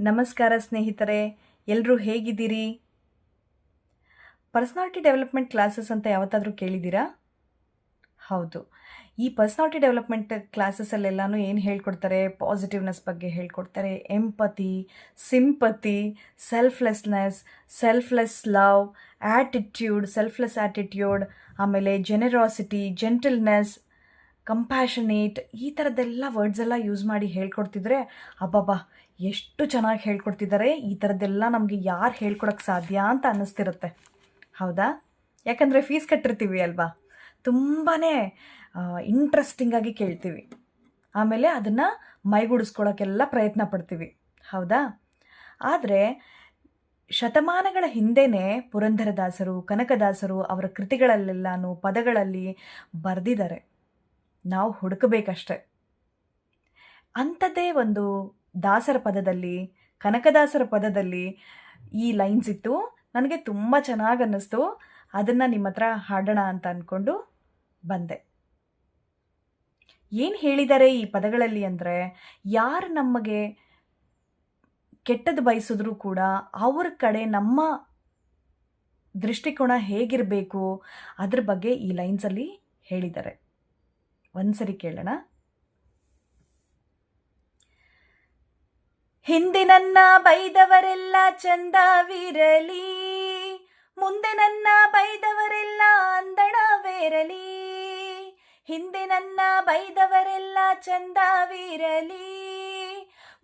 ನಮಸ್ಕಾರ ಸ್ನೇಹಿತರೆ, ಎಲ್ಲರೂ ಹೇಗಿದ್ದೀರಿ? ಪರ್ಸನಾಲಿಟಿ ಡೆವಲಪ್ಮೆಂಟ್ ಕ್ಲಾಸಸ್ ಅಂತ ಯಾವತ್ತಾದರೂ ಕೇಳಿದ್ದೀರಾ? ಹೌದು. ಈ ಪರ್ಸನಾಲಿಟಿ ಡೆವಲಪ್ಮೆಂಟ್ ಕ್ಲಾಸಸ್ಸಲ್ಲೆಲ್ಲನೂ ಏನು ಹೇಳ್ಕೊಡ್ತಾರೆ? ಪಾಸಿಟಿವ್ನೆಸ್ ಬಗ್ಗೆ ಹೇಳ್ಕೊಡ್ತಾರೆ, empathy, sympathy, selflessness, selfless love, selfless attitude, ಆಮೇಲೆ ಜೆನೆರಾಸಿಟಿ, ಜೆಂಟಲ್ನೆಸ್, ಕಂಪ್ಯಾಷನೇಟ್, ಈ ಥರದ್ದೆಲ್ಲ ವರ್ಡ್ಸ್ ಎಲ್ಲ ಯೂಸ್ ಮಾಡಿ ಹೇಳ್ಕೊಡ್ತಿದ್ರೆ ಅಬ್ಬಬ್ಬಾ ಎಷ್ಟು ಚೆನ್ನಾಗಿ ಹೇಳ್ಕೊಡ್ತಿದ್ದಾರೆ. ಈ ಥರದ್ದೆಲ್ಲ ನಮಗೆ ಯಾರು ಹೇಳ್ಕೊಡೋಕ್ಕೆ ಸಾಧ್ಯ ಅಂತ ಅನ್ನಿಸ್ತಿರುತ್ತೆ, ಹೌದಾ? ಯಾಕಂದರೆ ಫೀಸ್ ಕಟ್ಟಿರ್ತೀವಿ ಅಲ್ವಾ, ತುಂಬಾ ಇಂಟ್ರೆಸ್ಟಿಂಗಾಗಿ ಕೇಳ್ತೀವಿ, ಆಮೇಲೆ ಅದನ್ನು ಮೈಗೂಡಿಸ್ಕೊಳ್ಳೋಕ್ಕೆಲ್ಲ ಪ್ರಯತ್ನ ಪಡ್ತೀವಿ, ಹೌದಾ? ಆದರೆ ಶತಮಾನಗಳ ಹಿಂದೆಯೇ ಪುರಂದರದಾಸರು, ಕನಕದಾಸರು ಅವರ ಕೃತಿಗಳಲ್ಲೆಲ್ಲನೂ ಪದಗಳಲ್ಲಿ ಬರೆದಿದ್ದಾರೆ, ನಾವು ಹುಡುಕಬೇಕಷ್ಟೆ. ಅಂಥದ್ದೇ ಒಂದು ದಾಸರ ಪದದಲ್ಲಿ, ಕನಕದಾಸರ ಪದದಲ್ಲಿ ಈ ಲೈನ್ಸ್ ಇತ್ತು. ನನಗೆ ತುಂಬ ಚೆನ್ನಾಗಿ ಅನ್ನಿಸ್ತು. ಅದನ್ನು ನಿಮ್ಮ ಹತ್ರ ಹಾಡೋಣ ಅಂತ ಅಂದ್ಕೊಂಡು ಬಂದೆ. ಏನು ಹೇಳಿದ್ದಾರೆ ಈ ಪದಗಳಲ್ಲಿ ಅಂದರೆ, ಯಾರು ನಮಗೆ ಕೆಟ್ಟದ್ದು ಬಯಸಿದ್ರೂ ಕೂಡ ಅವ್ರ ಕಡೆ ನಮ್ಮ ದೃಷ್ಟಿಕೋನ ಹೇಗಿರಬೇಕು ಅದ್ರ ಬಗ್ಗೆ ಈ ಲೈನ್ಸಲ್ಲಿ ಹೇಳಿದ್ದಾರೆ. ಒಂದ್ಸರಿ ಕೇಳೋಣ. ಹಿಂದೆ ನನ್ನ ಬೈದವರೆಲ್ಲ ಚಂದವಿರಲಿ, ಮುಂದೆ ನನ್ನ ಬೈದವರೆಲ್ಲ ಅಂದಣವೇರಲಿ. ಹಿಂದೆ ನನ್ನ ಬೈದವರೆಲ್ಲ ಚಂದವಿರಲಿ,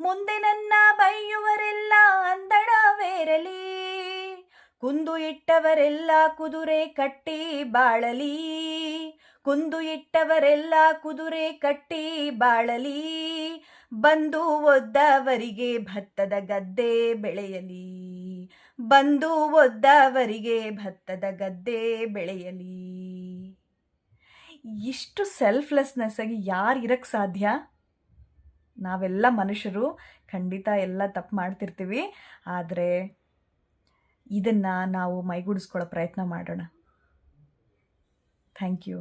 ಮುಂದೆ ನನ್ನ ಬೈಯುವರೆಲ್ಲ ಅಂದಣವೇರಲಿ. ಕುಂದು ಇಟ್ಟವರೆಲ್ಲ ಕುದುರೆ ಕಟ್ಟಿ ಬಾಳಲಿ, ಕುಂದು ಇಟ್ಟವರೆಲ್ಲ ಕುದುರೆ ಕಟ್ಟಿ ಬಾಳಲಿ. ಬಂದು ಒದ್ದವರಿಗೆ ಭತ್ತದ ಗದ್ದೆ ಬೆಳೆಯಲಿ, ಬಂದು ಒದ್ದವರಿಗೆ ಭತ್ತದ ಗದ್ದೆ ಬೆಳೆಯಲಿ. ಇಷ್ಟು ಸೆಲ್ಫ್ಲೆಸ್ನೆಸ್ ಆಗಿ ಯಾರು ಇರಕ್ಕೆ ಸಾಧ್ಯ? ನಾವೆಲ್ಲ ಮನುಷ್ಯರು, ಖಂಡಿತ ಎಲ್ಲ ತಪ್ಪು ಮಾಡ್ತಿರ್ತೀವಿ. ಆದರೆ ಇದನ್ನು ನಾವು ಮೈಗೂಡಿಸ್ಕೊಳ್ಳೋ ಪ್ರಯತ್ನ ಮಾಡೋಣ. Thank you.